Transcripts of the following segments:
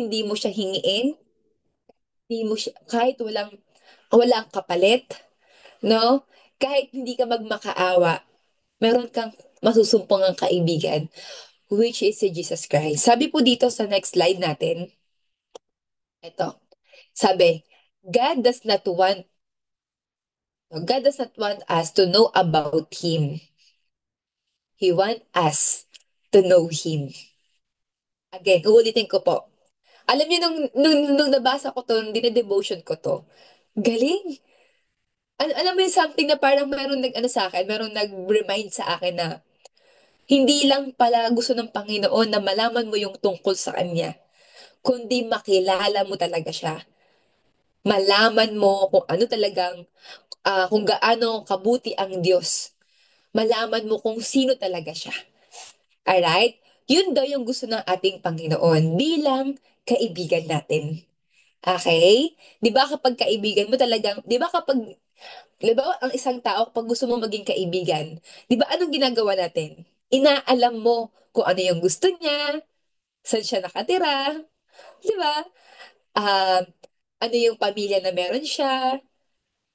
hindi mo siya hingiin, hindi mo siya, kahit walang kapalit, no? Kahit hindi ka magmakaawa, meron kang masusumpungang kaibigan, which is si Jesus Christ. Sabi po dito sa next slide natin, ito, sabi, God does not want, God does not want us to know about Him. He wants us to know Him. Again, uulitin ko po. Alam niyo, nung nabasa ko to, nung dine-devotion ko to, galing. Alam mo yung something na parang meron nag-ano sa akin, meron nag-remind sa akin na hindi lang pala gusto ng Panginoon na malaman mo yung tungkol sa Kanya, kundi makilala mo talaga siya. Malaman mo kung ano talagang, kung gaano kabuti ang Diyos. Malaman mo kung sino talaga siya. Alright? Yun daw yung gusto ng ating Panginoon bilang kaibigan natin. Okay? 'Di ba kapag kaibigan mo talagang, 'di ba kapag, 'di ba ang isang tao kapag gusto mo maging kaibigan, 'di ba anong ginagawa natin? Inaalam mo kung ano yung gusto niya, saan siya nakatira, 'di ba? Um, ano yung pamilya na meron siya,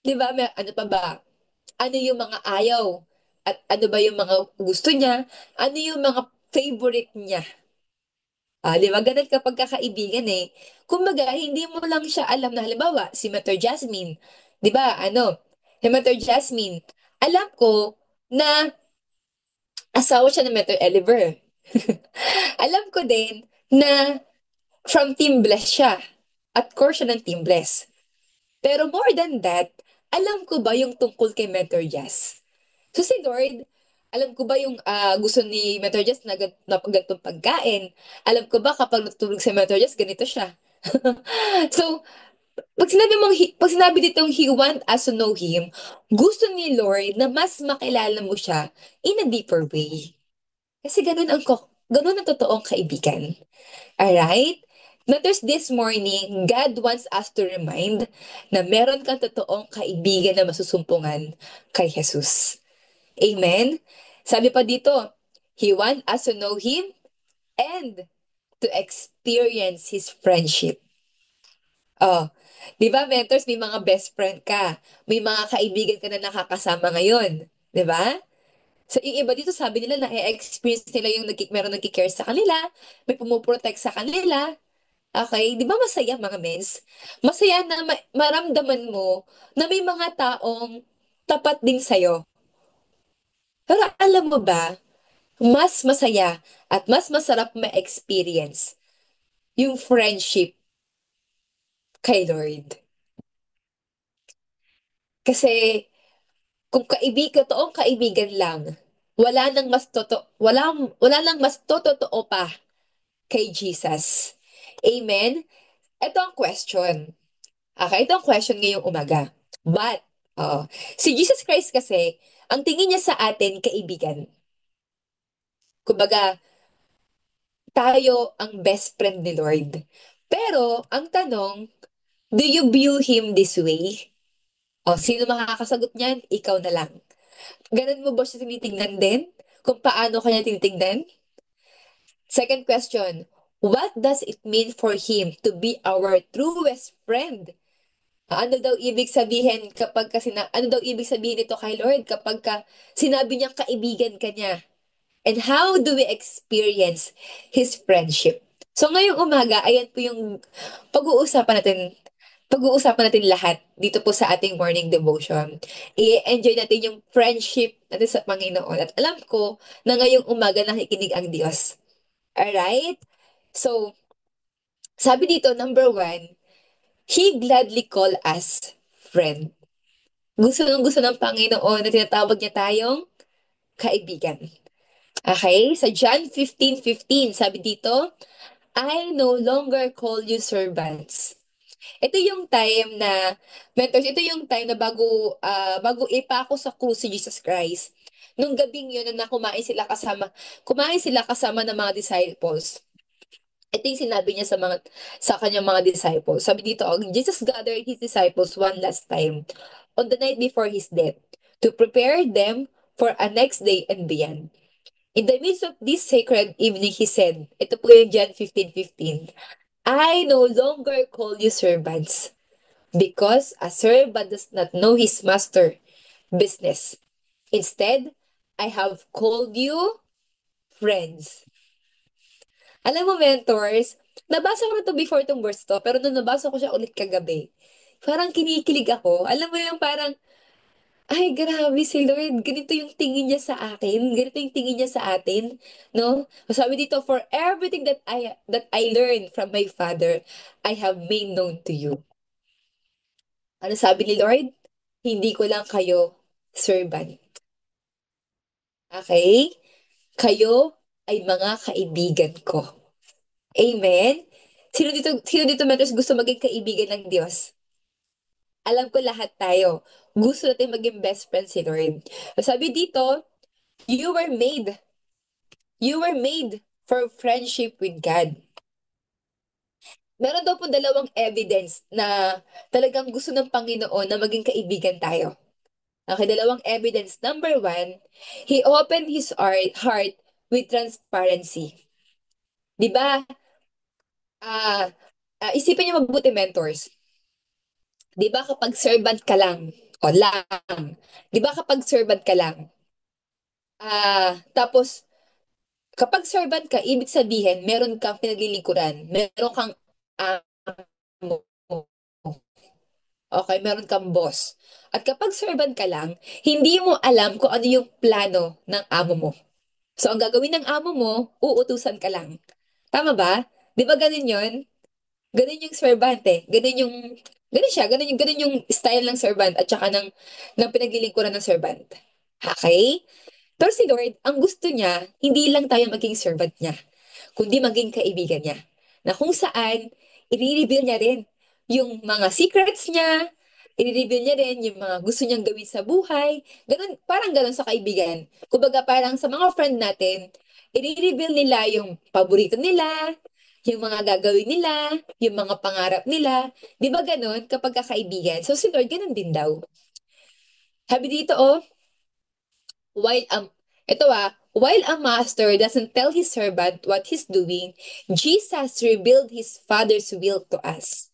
'di ba? Ano pa ba? Ano yung mga ayaw? At ano ba yung mga gusto niya? Ano yung mga favorite niya? Di ba? Ganun kapag kakaibigan eh. Kumbaga, hindi mo lang siya alam na halimbawa, si Mater Jasmine. Di ba? Si Mater Jasmine. Alam ko na asawa siya ng Mater Oliver. Alam ko din na from Team Bless siya. At core siya ng Team Bless. Pero more than that, alam ko ba yung tungkol kay Mentor Jazz? So si Lord, alam ko ba yung gusto ni Mentor Jazz na ganitong pagkain? Alam ko ba kapag natulog si Mentor Jazz, ganito siya? So, pag sinabi ditong He want us to know Him, gusto ni Lord na mas makilala mo siya in a deeper way. Kasi ganun ang totoong kaibigan. Alright? Notice this morning, God wants us to remind na meron kang totoong kaibigan na masusumpungan kay Jesus. Amen? Sabi pa dito, He wants us to know Him and to experience His friendship. Oh, di ba, mentors, may mga best friend ka. May mga kaibigan ka na nakakasama ngayon. Di ba? So, yung iba dito, sabi nila na experience nila yung meron nagkikare sa kanila, may pumuprotect sa kanila. Okay, di ba masaya mga mens? Masaya na maramdaman mo na may mga taong tapat din sa'yo. Pero alam mo ba, mas masaya at mas masarap ma-experience yung friendship kay Lord. Kasi kung totoong kaibigan lang, wala nang mas totoo pa kay Jesus. Amen? Ito ang question. Okay, ito ang question ngayong umaga. But, si Jesus Christ kasi, ang tingin niya sa atin, kaibigan. Kumbaga, tayo ang best friend ni Lord. Pero, ang tanong, do you view Him this way? O, sino makakasagot niyan? Ikaw na lang. Ganun mo ba siya tinitingnan din? Kung paano kanya tinitingnan? Second question, what does it mean for Him to be our truest friend? Ano daw ibig sabihin ano daw ibig sabihin nito kay Lord kapag sinabi niyang kaibigan ka niya? And how do we experience His friendship? So ngayong umaga, ayan po yung pag-uusapan natin, pag-uusapan natin lahat dito po sa ating morning devotion. I-enjoy natin yung friendship natin sa Panginoon. At alam ko na ngayong umaga nakikinig ang Diyos. Alright? So, sabi dito, number one, He gladly call us friend. Gusto ng Panginoon na tinatawag niya tayong kaibigan. Okay? Sa John 15:15, sabi dito, I no longer call you servants. Ito yung time na, mentors, ito yung time na bago ipako sa krus si Jesus Christ. Nung gabing yun na kumain sila kasama ng mga disciples. Ito yung sinabi niya sa kanyang mga disciples. Sabi dito, Jesus gathered his disciples one last time on the night before his death to prepare them for a next day and beyond. In the midst of this sacred evening, he said, ito po yung John 15:15, I no longer call you servants, because a servant does not know his master business. Instead, I have called you friends. Alam mo, mentors, nabasa ko na to before tong verse to, pero nung nabasa ko siya ulit kagabi, parang kinikilig ako. Alam mo yung parang, ay, grabe si Lord. Ganito yung tingin niya sa akin. Ganito yung tingin niya sa atin. No? Sabi dito, for everything that I learned from my Father, I have made known to you. Ano sabi ni Lord? Hindi ko lang kayo servant. Okay? Kayo ay mga kaibigan ko. Amen? Sino dito mentors gusto maging kaibigan ng Diyos? Alam ko lahat tayo. Gusto natin maging best friend si Lord. Sabi dito, you were made. You were made for friendship with God. Meron daw po dalawang evidence na talagang gusto ng Panginoon na maging kaibigan tayo. Okay, dalawang evidence. Number one, He opened His heart with transparency. Di ba? Ah, isipin niyo mabuti, mentors. Di ba kapag servant ka lang, o lang, di ba kapag servant ka lang, tapos kapag servant ka, ibig sabihin, meron kang pinaglilingkuran, meron kang amo, okay, meron kang boss. At kapag servant ka lang, hindi mo alam kung ano yung plano ng amo mo. So, ang gagawin ng amo mo, uutusan ka lang. Tama ba? Di ba ganun yun? Ganun yung servant eh. Ganun siya. Ganun yung style ng servant at saka ng pinaglilingkuran ng servant. Okay? Pero si Lord, ang gusto niya, hindi lang tayo maging servant niya, kundi maging kaibigan niya. Na kung saan, i-reveal niya rin yung mga secrets niya, i-reveal niya rin yung mga gusto niyang gawin sa buhay. Ganun, parang ganun sa kaibigan. Kumbaga parang sa mga friend natin, i-reveal nila yung paborito nila, yung mga gagawin nila, yung mga pangarap nila. Di ba ganun kapag kakaibigan? So si Lord, ganun din daw. Sabi dito, oh, while while a master doesn't tell his servant what he's doing, Jesus revealed his Father's will to us.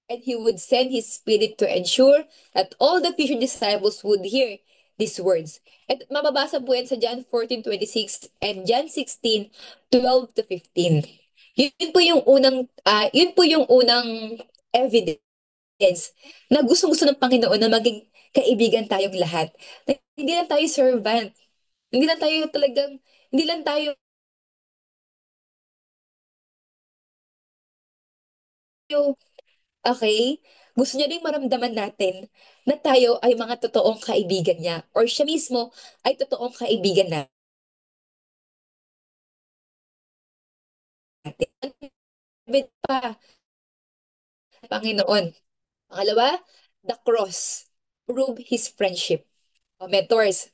And he would send his Spirit to ensure that all the future disciples would hear these words. At mababasa po yan sa John 14:26 and John 16:12 to 15. Yun po yung unang evidence na gustong-gusto ng Panginoon na maging kaibigan tayong lahat. Na hindi lang tayo servant. Hindi lang tayo talagang, hindi lang tayo, okay? Gusto niya rin maramdaman natin na tayo ay mga totoong kaibigan niya or siya mismo ay totoong kaibigan natin. Bit pa, Panginoon. Pangalawa, the cross. Prove his friendship. O, mentors,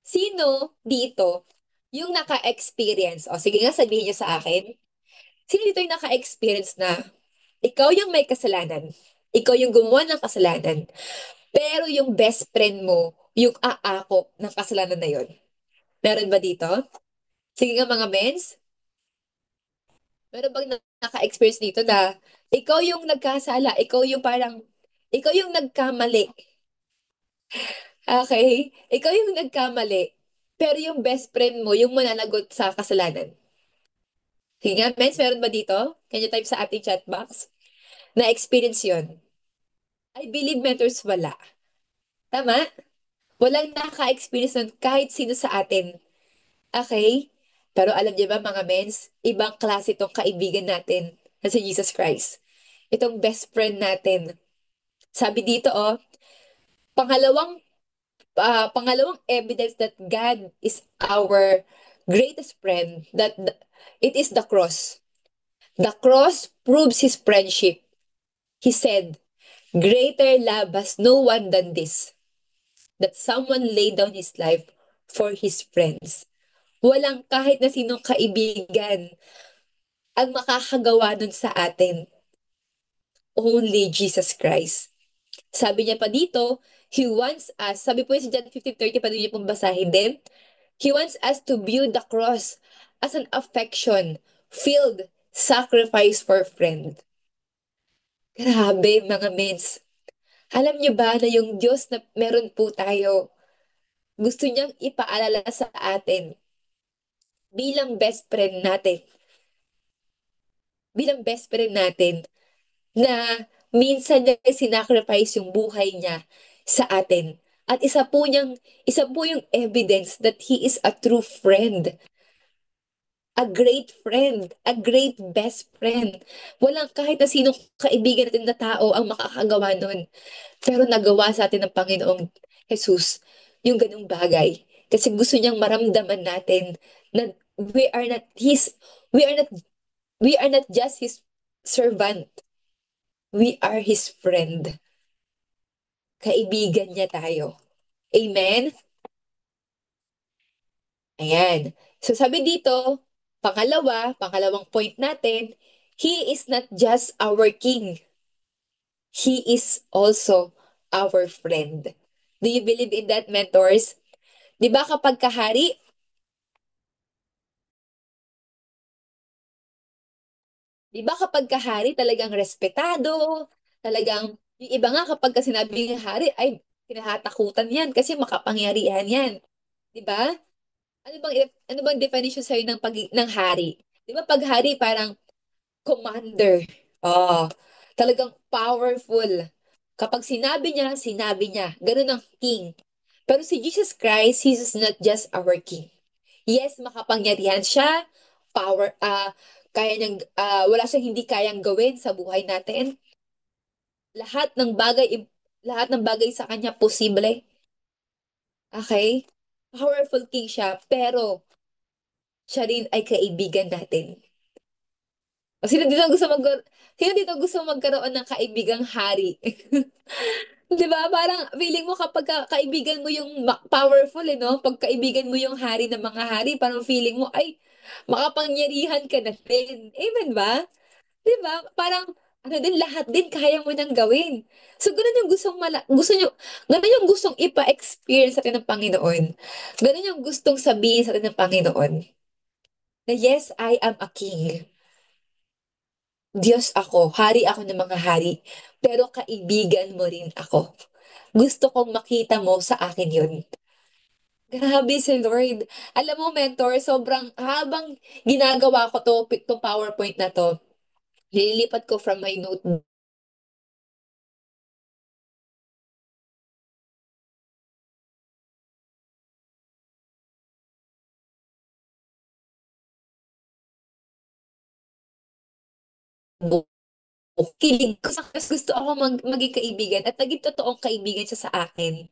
sino dito yung naka-experience? O, sige nga, sabihin niyo sa akin. Sino dito yung naka-experience na ikaw yung may kasalanan? Ikaw yung gumawa ng kasalanan. Pero yung best friend mo, yung aako ng kasalanan na yon. Meron ba dito? Sige nga mga mens, meron bang naka-experience dito na ikaw yung nagkasala, ikaw yung nagkamali. Okay? Ikaw yung nagkamali. Pero yung best friend mo, yung mananagot sa kasalanan. Sige nga, mens, meron ba dito? Can you type sa ating chat box? Na-experience yon. I believe mentors wala. Tama? Walang naka-experience nun kahit sino sa atin. Okay? Pero alam niyo ba mga mens, ibang klase itong kaibigan natin na si Jesus Christ. Itong best friend natin. Sabi dito, oh, pangalawang, pangalawang evidence that God is our greatest friend, it is the cross. The cross proves his friendship. He said, greater love has no one than this, that someone laid down his life for his friends. Walang kahit na sinong kaibigan ang makakagawa nun sa atin. Only Jesus Christ. Sabi niya pa dito, He wants us, sabi po yung si John 15:30, pa niyo pong basahin din, He wants us to view the cross as an affection filled sacrifice for friend. Grabe, mga mens. Alam niyo ba na yung Diyos na meron po tayo, gusto niyang ipaalala sa atin bilang best friend natin, bilang best friend natin, na minsan niya sinacrifice yung buhay niya sa atin. At isa po yung evidence that He is a true friend, a great best friend. Walang kahit na sinong kaibigan natin na tao ang makakagawa nun. Pero nagawa sa atin ng Panginoong Jesus yung ganung bagay. Kasi gusto niyang maramdaman natin na we are not his we are not we are not just his servant. We are his friend. Kaibigan niya tayo. Amen? Ayan. So sabi dito, pangalawang point natin, He is not just our king. He is also our friend. Do you believe in that, mentors? Di ba kapag kahari, di ba kapag kahari talagang respetado, talagang, yung iba nga kapag ka sinabi ng hari, ay, kinahatakutan yan kasi makapangyarihan yan. Di ba? Ano bang definition sa'yo ng hari? Di ba pag hari parang commander. Oh, talagang powerful. Kapag sinabi niya. Ganun ang king. Pero si Jesus Christ, He is not just our king. Yes, makapangyarihan siya. Kaya niyang, wala siyang hindi kayang gawin sa buhay natin. Lahat ng bagay, lahat ng bagay sa kanya posible. Okay? Powerful king siya, pero siya rin ay kaibigan natin. O, sino dito gusto magkaroon ng kaibigang hari? 'Di ba? Parang feeling mo kapag kaibigan mo yung powerful eh, no? Pag kaibigan mo yung hari ng mga hari, parang feeling mo, ay, makapangyarihan ka na din. Amen ba? 'Di ba? Parang, ano din, lahat din kaya mo nang gawin. So, ganun yung gustong ipa-experience sa atin ng Panginoon. Ganun yung gustong sabihin sa atin ng Panginoon. Na yes, I am a king. Diyos ako, hari ako ng mga hari, pero kaibigan mo rin ako. Gusto kong makita mo sa akin yun. Grabe si Lord. Alam mo, mentor, sobrang habang ginagawa ko itong PowerPoint na to, nililipat ko from my notebook kilig ko sa mas gusto ako maging kaibigan at naging totoong kaibigan siya sa akin.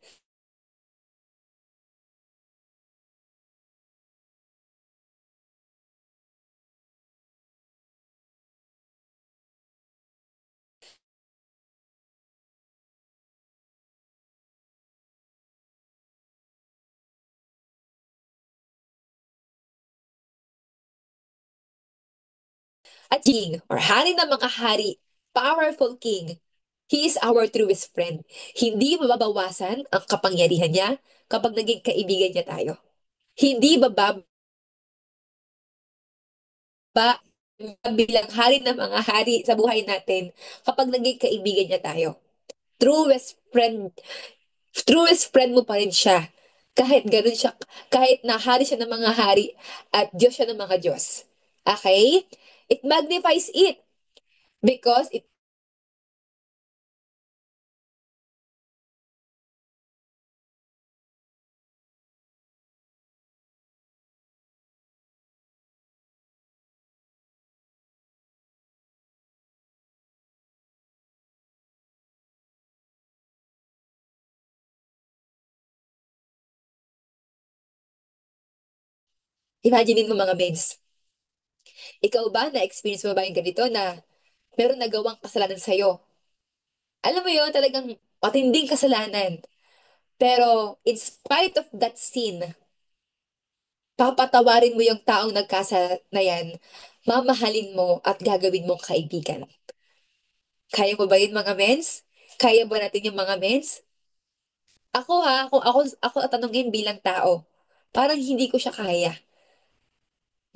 At king, or hari ng mga hari, powerful king, he is our truest friend. Hindi mababawasan ang kapangyarihan niya kapag naging kaibigan niya tayo. Hindi bababa bilang hari ng mga hari sa buhay natin kapag naging kaibigan niya tayo. Truest friend, truest friend mo pa rin siya. Kahit ganun siya, kahit na hari siya ng mga hari at Diyos siya ng mga Diyos. Okay? It magnifies it because imaginein mo mga mens, ikaw ba na-experience mo ba yung ganito na meron nagawang kasalanan sa'yo? Alam mo yun, talagang matinding kasalanan. Pero in spite of that sin, papatawarin mo yung taong nagkasala na yan, mamahalin mo at gagawin mong kaibigan. Kaya mo ba yun, mga mens? Kaya ba natin yung mga mens? Ako ha, kung ako tatanungin bilang tao, parang hindi ko siya kaya.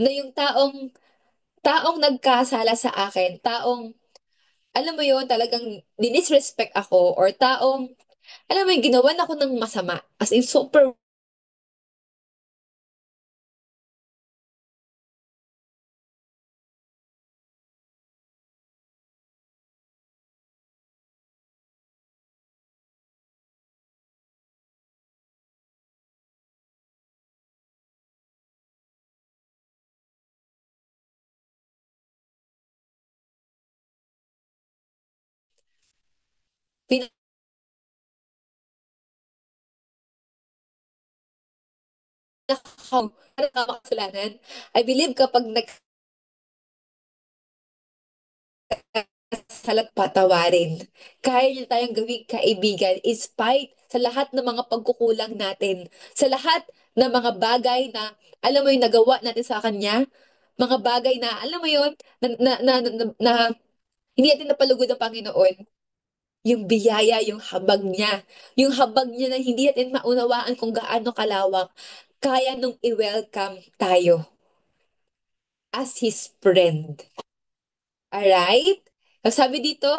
Na yung taong taong nagkasala sa akin, taong, alam mo yun, talagang dinisrespect ako, or taong, alam mo yun, ginawan ako ng masama. As in, super pinakamakasalanan. I believe kapag nagkasalat patawarin, kaya niya tayong gawing kaibigan in spite sa lahat ng mga pagkukulang natin, sa lahat ng mga bagay na, alam mo yung nagawa natin sa kanya, mga bagay na, alam mo yun, na hindi natin napalugod ng Panginoon, yung biyaya, yung habag niya na hindi natin maunawaan kung gaano kalawak, kaya nung i-welcome tayo as His friend. Alright? Sabi dito,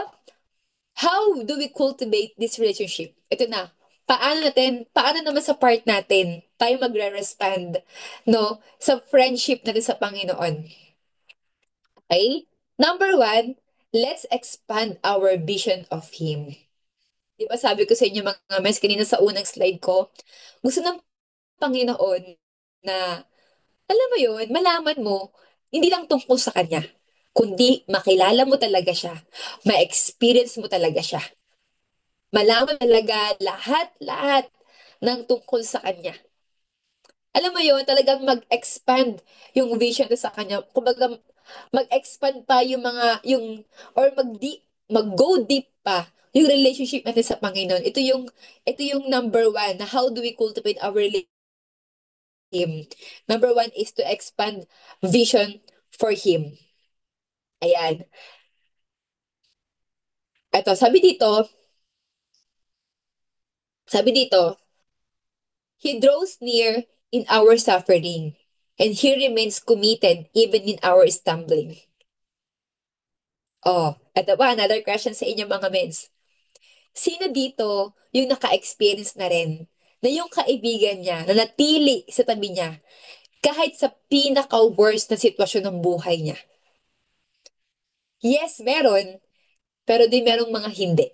how do we cultivate this relationship? Ito na. Paano naman sa part natin, tayo magre-respond, no, sa friendship natin sa Panginoon? Okay? Number one, let's expand our vision of Him. Di ba sabi ko sa inyo mga mes, kanina sa unang slide ko, gusto ng Panginoon na, alam mo yun, malaman mo, hindi lang tungkol sa Kanya, kundi makilala mo talaga siya, ma-experience mo talaga siya, malaman talaga lahat-lahat ng tungkol sa Kanya. Alam mo yun, talagang mag-expand yung vision ko sa Kanya. Kumbaga, mag-expand pa yung mga, or mag-go deep pa yung relationship natin sa Panginoon. Ito yung number one na how do we cultivate our relationship. Him. Number one is to expand vision for Him. Ayan. Ito, sabi dito, He draws near in our suffering, and He remains committed even in our stumbling. Oh, ito pa, another question sa inyo mga mens. Sino dito yung naka-experience na rin na yung kaibigan niya na natili sa tabi niya kahit sa pinaka-worst na sitwasyon ng buhay niya? Yes, meron, pero di merong mga hindi.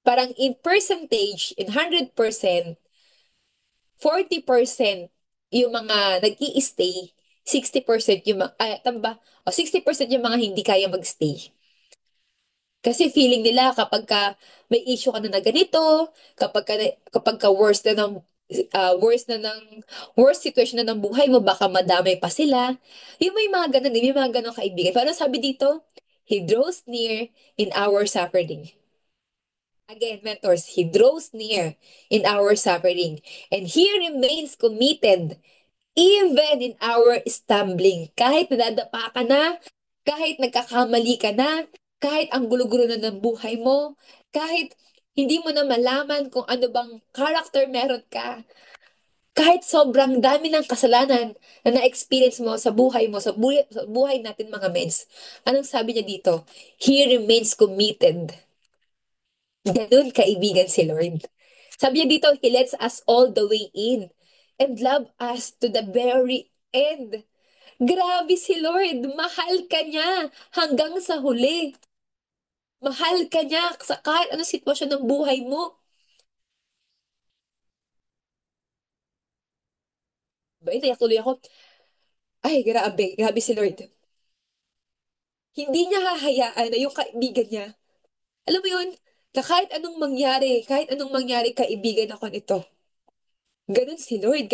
Parang in percentage, in 100%, 40% yung mga nag stay 60% yung mga, tama ba? O 60% yung mga hindi kaya mag-stay. Kasi feeling nila kapag ka may issue ka na ganito, kapag ka worst situation na ng buhay mo, baka madamay pa sila. Yung may mga ganun, may mga ganun kaibigan. Pero sabi dito, He draws near in our suffering. Again, mentors, He draws near in our suffering, and He remains committed even in our stumbling. Kahit nadadapa ka na, kahit nagkakamali ka na, kahit ang gulo-gulo na ng buhay mo, kahit hindi mo na malaman kung ano bang character meron ka, kahit sobrang dami ng kasalanan na na-experience mo sa buhay mo, sa buhay natin mga mens. Anong sabi niya dito? He remains committed. Ganun kaibigan si Lord. Sabi niya dito, He lets us all the way in and love us to the very end. Grabe si Lord, mahal ka niya hanggang sa huli. Mahal ka niya sa kahit anong sitwasyon ng buhay mo. Ba, naiyak tuloy ako. Ay, grabe si Lord. Hindi niya hahayaan na yung kaibigan niya. Alam mo yun, na kahit anong mangyari, kaibigan ako nito. Ganun si Lord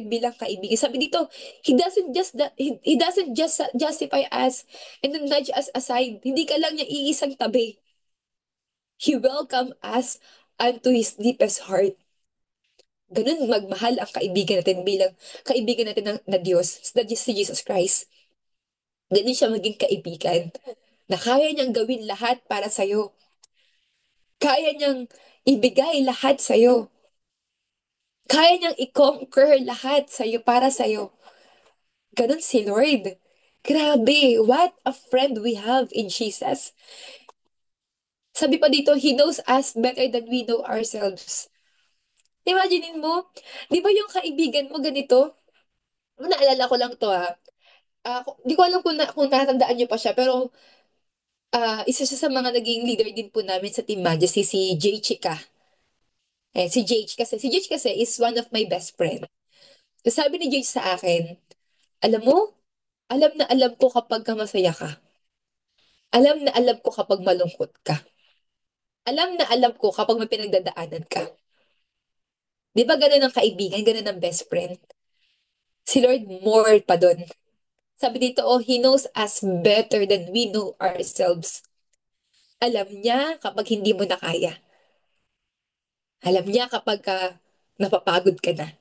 bilang kaibigan. Sabi dito, He doesn't just justify us and then nudge us aside. Hindi ka lang niya iisang tabi. He welcome us unto His deepest heart. Ganun magmahal ang kaibigan natin bilang kaibigan natin na Diyos, si Jesus Christ. Ganun siya maging kaibigan na kaya niyang gawin lahat para sa'yo. Kaya niyang ibigay lahat sa'yo. Kaya niyang i-conquer lahat sa'yo para sa'yo. Ganun si Lord. Grabe, what a friend we have in Jesus. Sabi pa dito, He knows us better than we know ourselves. Imaginein mo, di ba yung kaibigan mo ganito? Naalala ko lang to ha. Di ko alam kung natandaan niyo pa siya, pero isa siya sa mga naging leader din po namin sa Team Majesty, si Jay Chica. Si Jay kasi is one of my best friend. So, sabi ni Jay sa akin, alam mo, alam na alam ko kapag ka masaya ka. Alam na alam ko kapag malungkot ka. Alam na alam ko kapag may pinagdadaanan ka. Di ba ganun ang kaibigan, ganun ang best friend? Si Lord more pa dun. Sabi dito, oh, He knows us better than we know ourselves. Alam niya kapag hindi mo na kaya. Alam niya kapag napapagod ka na.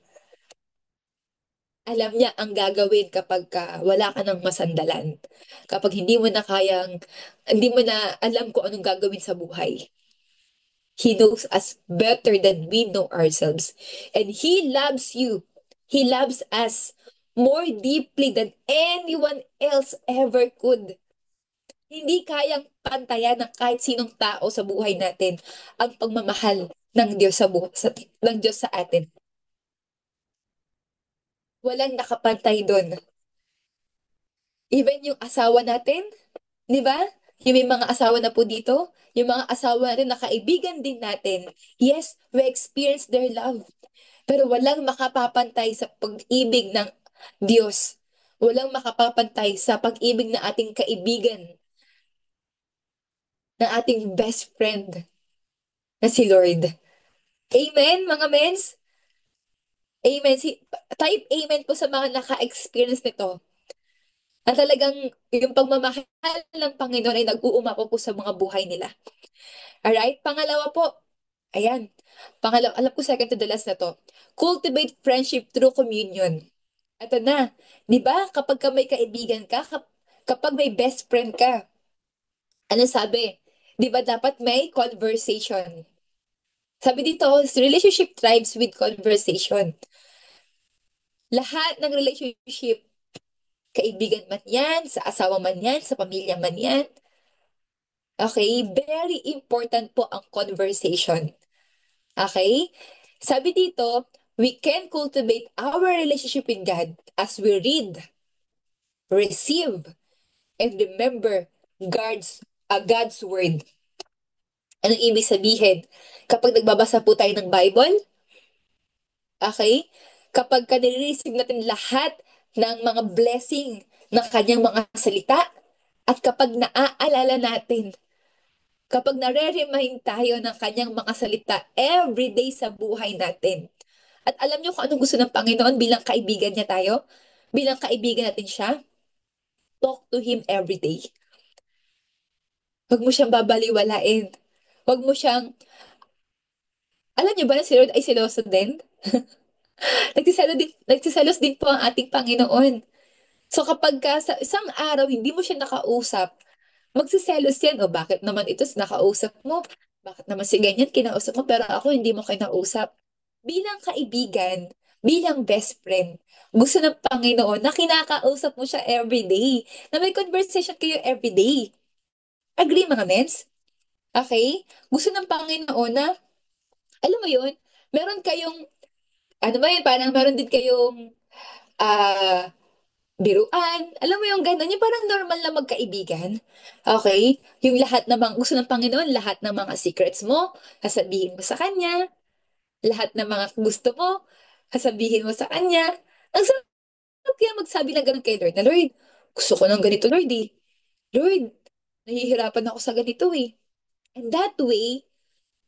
Alam niya ang gagawin kapag wala ka ng masandalan. Kapag hindi mo na alam kung anong gagawin sa buhay. He knows us better than we know ourselves. And He loves you. He loves us more deeply than anyone else ever could. Hindi kayang pantayan ng kahit sinong tao sa buhay natin ang pagmamahal ng Diyos ng Diyos sa atin. Walang nakapantay doon. Even yung asawa natin, di ba? Yung may mga asawa na po dito, yung mga asawa natin na kaibigan din natin. Yes, we experience their love. Pero walang makapapantay sa pag-ibig ng Diyos. Walang makapapantay sa pag-ibig ng ating kaibigan, ng ating best friend na si Lord. Amen, mga mens? Amen. Type amen po sa mga naka-experience nito. Na talagang yung pagmamahal ng Panginoon ay nag-uumapaw po sa mga buhay nila. Alright? Pangalawa po, ayan. Pangalawa, alam ko second to the last na to. Cultivate friendship through communion. Ito na. Di ba? Kapag ka may kaibigan ka, kapag may best friend ka, ano sabi? Di ba dapat may conversation? Sabi dito, relationship thrives with conversation. Lahat ng relationship, kaibigan man yan, sa asawa man yan, sa pamilya man yan, okay? Very important po ang conversation. Okay? Sabi dito, we can cultivate our relationship with God as we read, receive, and remember God's word. Anong ibig sabihin? Kapag nagbabasa po tayo ng Bible, okay? Kapag nire-receive natin lahat ng mga blessing ng kanyang mga salita, at kapag naaalala natin, kapag nare-remind tayo ng kanyang mga salita every day sa buhay natin. At alam niyo kung anong gusto ng Panginoon bilang kaibigan niya tayo? Bilang kaibigan natin siya? Talk to Him every day. Huwag mo siyang babaliwalain. Huwag mo siyang, alam niyo ba na si Lord ay seloso din? Nagsiselos din po ang ating Panginoon. So kapag sa isang araw hindi mo siya nakausap, magsiselos yan. O bakit naman ito nakausap mo? Bakit naman si ganyan kinausap mo pero ako hindi mo kinausap? Bilang kaibigan, bilang best friend, gusto ng Panginoon na kinakausap mo siya everyday, na may conversation kayo everyday. Agree mga mens? Okay? Gusto ng Panginoon na, alam mo yun, meron kayong, ano ba yun, parang meron din kayong ah biruan. Alam mo yung gano'n, yung parang normal na magkaibigan. Okay? Yung lahat ng mga, gusto ng Panginoon, lahat ng mga secrets mo, sasabihin mo sa Kanya. Lahat ng mga gusto mo, sasabihin mo sa Kanya. Ang sarap kaya magsabi ng gano'n kay Lord, na Lord, gusto ko ng ganito, Lord eh. Lord, nahihirapan ako sa ganito eh. And that way,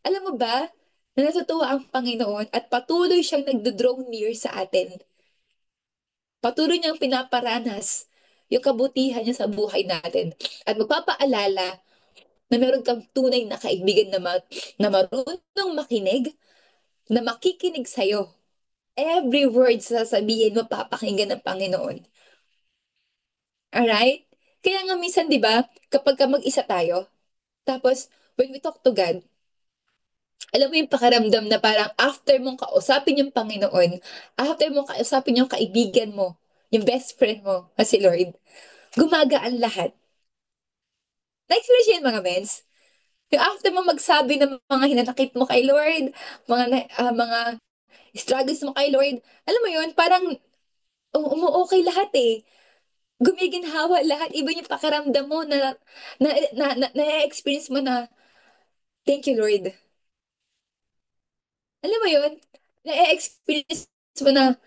alam mo ba, na natutuwa ang Panginoon at patuloy siyang nagdo-draw near sa atin. Patuloy niyang pinaparanas yung kabutihan niya sa buhay natin. At magpapaalala na meron kang tunay na kaibigan na marunong makinig, na makikinig sa'yo. Every word sasabihin mo, papakinggan ng Panginoon. Alright? Kaya nga minsan, di ba, kapag ka mag-isa tayo, tapos, when we talk to God, alam mo yung pakaramdam na parang after mong kausapin yung Panginoon, after mong kausapin yung kaibigan mo, yung best friend mo, si Lord, gumagaan lahat. Na-experience yun, mga mens? Yung after mo magsabi ng mga hinanakit mo kay Lord, mga struggles mo kay Lord, alam mo yun, parang umu-okay lahat eh. Gumiginhawa lahat. Iba yung pakiramdam mo na-experience mo na, thank you, Lord. Alam mo yun? Na-experience mo na,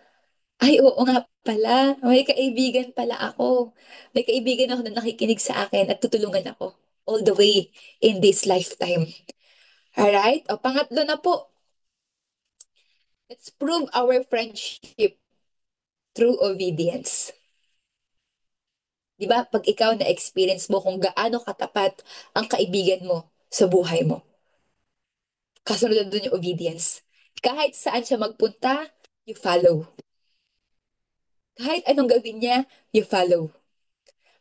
ay, oo nga pala. May kaibigan pala ako. May kaibigan ako na nakikinig sa akin at tutulungan ako all the way in this lifetime. Alright? O, pangatlo na po. Let's prove our friendship through obedience. Di ba? Pag ikaw na-experience mo kung gaano katapat ang kaibigan mo sa buhay mo. Kasunod na doon yung obedience. Kahit saan siya magpunta, you follow. Kahit anong gawin niya, you follow.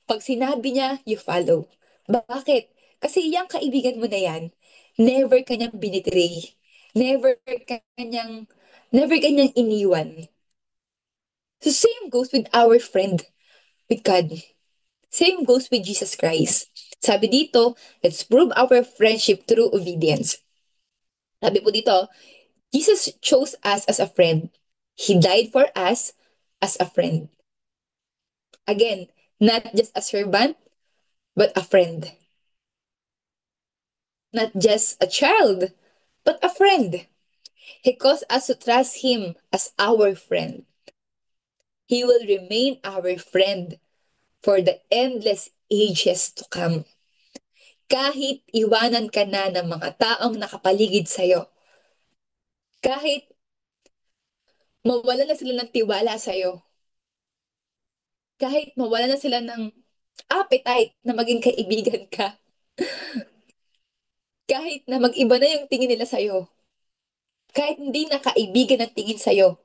Pag sinabi niya, you follow. Bakit? Kasi yung kaibigan mo na yan, never kanyang binitray. Never kanyang, never kanyang iniwan. So same goes with our friend, with God. Same goes with Jesus Christ. Sabi dito, let's prove our friendship through obedience. Sabi po dito, Jesus chose us as a friend. He died for us as a friend. Again, not just a servant, but a friend. Not just a child, but a friend. He caused us to trust Him as our friend. He will remain our friend for the endless ages to come. Kahit iwanan ka na ng mga taong nakapaligid sa'yo, kahit mawala na sila ng tiwala sa'yo, kahit mawala na sila ng appetite na maging kaibigan ka, kahit na mag-iba na yung tingin nila sa'yo, kahit hindi na kaibigan ang tingin sa'yo,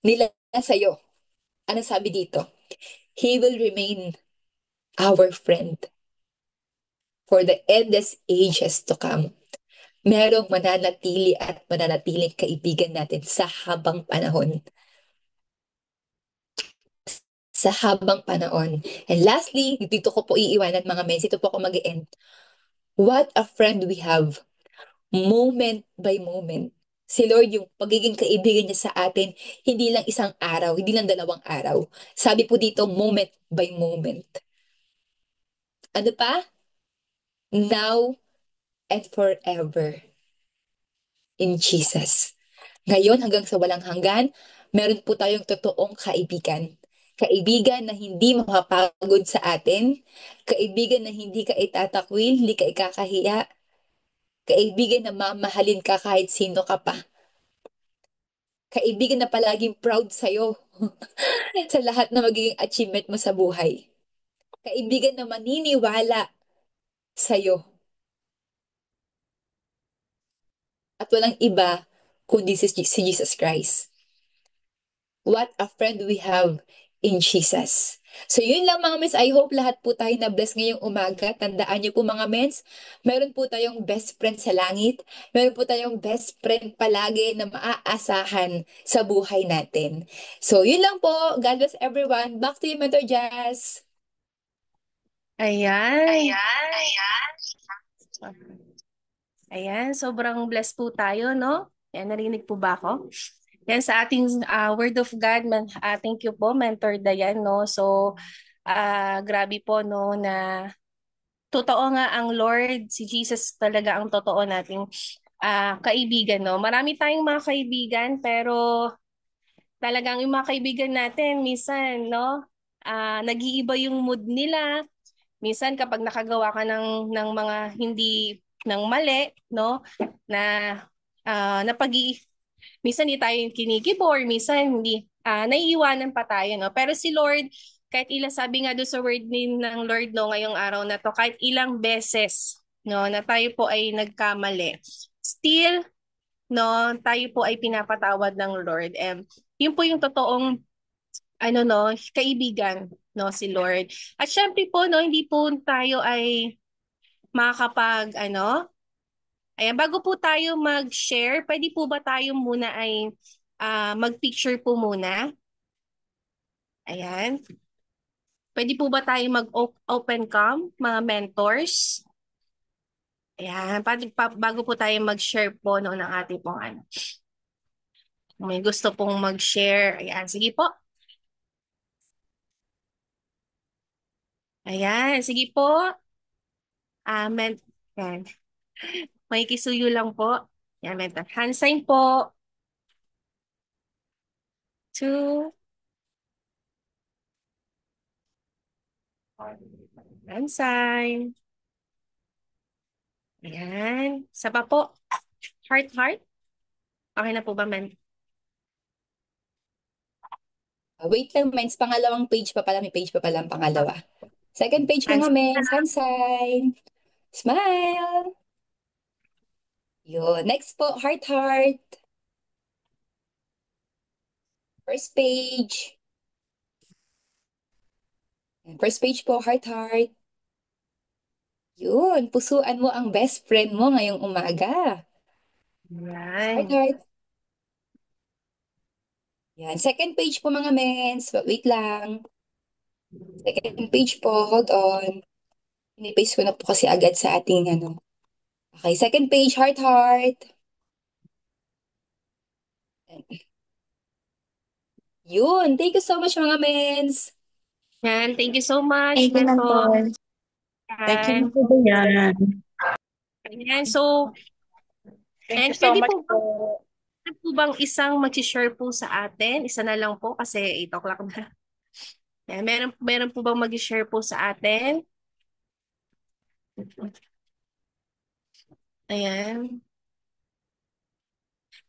nila sa'yo, ano sabi dito? He will remain our friend for the endless ages to come. Merong mananatili at mananatiling kaibigan natin sa habang panahon. Sa habang panahon. And lastly, dito ko po iiwanan mga men, dito po ako mag-end. What a friend we have. Moment by moment. Si Lord, yung pagiging kaibigan niya sa atin, hindi lang isang araw, hindi lang 2 araw. Sabi po dito, moment by moment. Ano pa? Now and forever in Jesus. Ngayon hanggang sa walang hanggan, meron po tayong totoong kaibigan. Kaibigan na hindi makapagod sa atin. Kaibigan na hindi ka itatakwil, hindi ka ikakahiya. Kaibigan na mamahalin ka kahit sino ka pa. Kaibigan na palaging proud sa'yo sa lahat na magiging achievement mo sa buhay. Kaibigan na maniniwala sa'yo at walang iba kundi si Jesus Christ. What a friend we have in Jesus. So yun lang mga mens, I hope lahat po tayo na bless ngayong umaga. Tandaan niyo po mga mens, meron po tayong best friend sa langit. Meron po tayong best friend palagi na maaasahan sa buhay natin. So yun lang po. God bless everyone. Back to you, Mentor Jazz. Ayan. Ayan, sobrang blessed po tayo, no? Yan, narinig po ba ako? Yan sa ating Word of God, thank you po, Mentor Dayan, no? So, grabe po, no, na totoo nga ang Lord, si Jesus talaga ang totoo nating kaibigan, no? Marami tayong mga kaibigan, pero talagang yung mga kaibigan natin, minsan, no, nag-iiba yung mood nila. Minsan kapag nakagawa ka ng mga hindi ng mali, no, na napag minsan hindi tayo kinikibo or minsan hindi naiiwanan pa tayo, no. Pero si Lord, kahit ilang sabi nga doon sa word ng Lord, no, ngayong araw na to, kahit ilang beses, no, na tayo po ay nagkamali, still, no, tayo po ay pinapatawad ng Lord. And yun po yung totoong ano, no, kaibigan, no, si Lord. At syempre po, no, hindi po tayo ay makakapag ano, ayan, bago po tayo mag-share, pwede po ba tayo muna ay mag-picture po muna? Ayan. Pwede po ba tayo mag-open cam, mga mentors? Ayan, bago po tayo mag-share po no, ng ating pong ano. Kung may gusto pong mag-share. Ayan, sige po. Ayan, sige po. Men Ayan. May kisuyo lang po. Ayan, mentor. Hand sign po. Two. Hand sign. Ayan. Isa pa po. Heart, heart. Okay na po ba, men? Wait lang, mens. Pangalawang page pa pala. May page pa pala ang pangalawa. Second page Hand mga mens. sign. Hand sign. Smile. Yun. Next po, heart, heart. First page. First page po, heart, heart. Yun. Pusuan mo ang best friend mo ngayong umaga. Heart, Ayan. heart. Yan. Second page po mga mens. Wait lang. Second page po. Hold on. Pinipaste ko na po kasi agad sa ating ano. Okay, second page, heart, heart. Yun. Thank you so much mga mens. Ayan. Thank you so much, Thank you, mentor. Mentor. Thank you, Ayan. Mentor Dayan. Ayan. So, Thank you and so pwede much po bang, po. pwede po bang isang mag-share po sa atin? Isa na lang po kasi 8 o'clock na. Ayan. Meron po bang mag-share po sa atin? Ayan.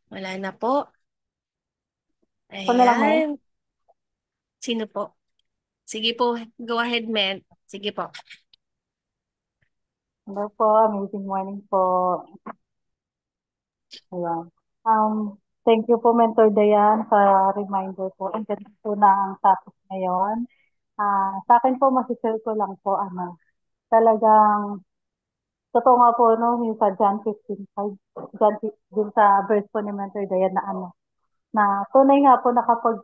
Wala na po. Ako na lang, May. Ayan. Sino po? Sige po. Go ahead, men. Sige po. Hello po, amazing morning po. Ayan. Thank you po, Mentor Dayan, sa reminder po. Ang ganda po na ang topic ngayon. Sa akin po, masishare ko lang po, talagang, totoo nga po, no, yung sa John 15:5, din sa verse po ni Mentor Dayan na na tunay nga po na kapag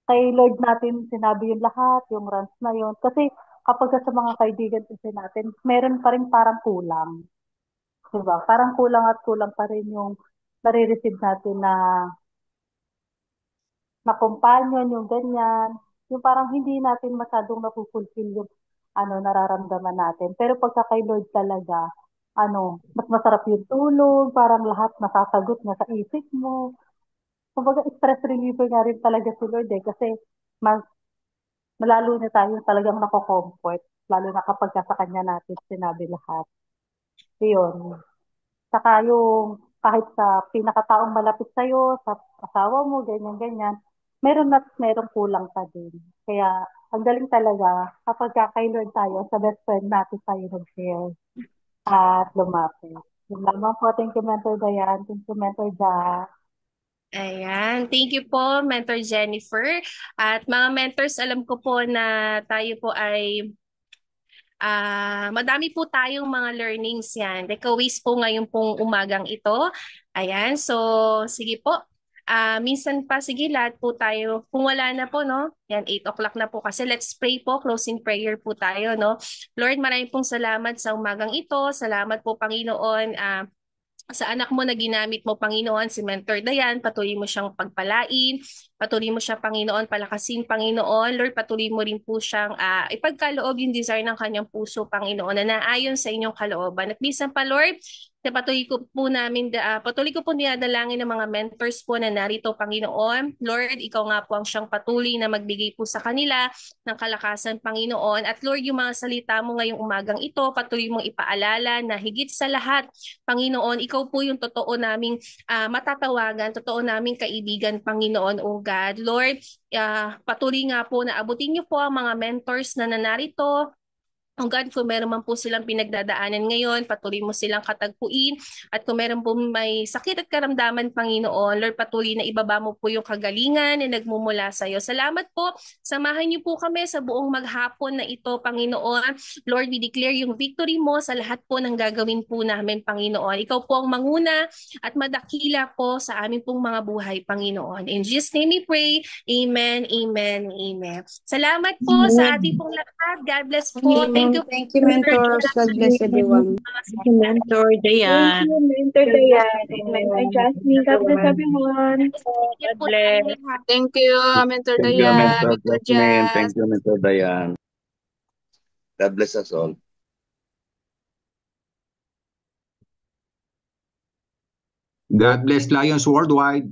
kay Lord natin sinabi yung lahat, yung rants na yun. Kasi kapag sa mga kaibigan kasi natin, meron pa rin parang kulang. Diba? Parang kulang at kulang pa rin yung nare-receive natin na companion, yung ganyan. Yung parang hindi natin masyadong napupulfill yung nararamdaman natin. Pero pagka kay Lord talaga, mas masarap yung tulog, parang lahat nasasagot na sa isip mo. Kumbaga, stress reliever nga rin talaga si Lord kasi mas malalo na tayo talagang nako-comfort, lalo na kapag sa kanya natin sinabi lahat. Yun. Saka yung kahit sa pinakataong malapit sa'yo, sa asawa mo, ganyan-ganyan, meron at merong kulang pa din. Kaya ang galing talaga kapag kay Lord tayo, sa best friend natin tayo nag-share at lumapit. Yun lamang po. Thank you, Mentor Dayan. Thank you, Mentor Ja. Ayan. Thank you po, Mentor Jennifer. At mga mentors, alam ko po na tayo po ay madami po tayong mga learnings yan. Takeaways po ngayon pong umagang ito. Ayan, so sige po. Minsan pa, sige, lahat po tayo. Kung wala na po, no? Yan, 8 o'clock na po kasi let's pray po. Closing prayer po tayo, no? Lord, maraming pong salamat sa umagang ito. Salamat po, Panginoon. Sa anak mo na ginamit mo, Panginoon, si Mentor Dayan, patuloy mo siyang pagpalain, patuloy mo siya, Panginoon, palakasin, Panginoon. Lord, patuloy mo rin po siyang ipagkaloob yung desire ng kanyang puso, Panginoon, na naayon sa inyong kalooban. At bisan pa, Lord, na patuloy ko po dinadalangin ng mga mentors po na narito, Panginoon. Lord, ikaw nga po ang siyang patuloy na magbigay po sa kanila ng kalakasan, Panginoon. At Lord, yung mga salita mo ngayong umagang ito, patuloy mong ipaalala na higit sa lahat, Panginoon, ikaw po yung totoo naming matatawagan, totoo naming kaibigan, Panginoon, O God. Lord, patuloy nga po na abutin niyo po ang mga mentors na nanarito, God, kung meron man po silang pinagdadaanan ngayon, patuloy mo silang katagpuin. At kung meron po may sakit at karamdaman, Panginoon, Lord, patuloy na ibaba mo po yung kagalingan na nagmumula sa iyo. Salamat po. Samahan niyo po kami sa buong maghapon na ito, Panginoon. Lord, we declare yung victory mo sa lahat po ng gagawin po namin, Panginoon. Ikaw po ang manguna at madakila po sa aming pong mga buhay, Panginoon. In Jesus' name we pray. Amen, amen, amen. Salamat po sa ating pong lahat. God bless po. Thank you. Thank you, mentors. God bless everyone. Thank you, Mentor Thank Dayan. you, Mentor Dayan and Mentor Jasmine. God bless everyone. Thank you God po bless. tayong lahat. Thank you, Mentor Thank you, Dayan, Mentor Mentor Jasmine. Jazz. Thank you, Mentor Dayan. God bless us all. God bless Lions Worldwide.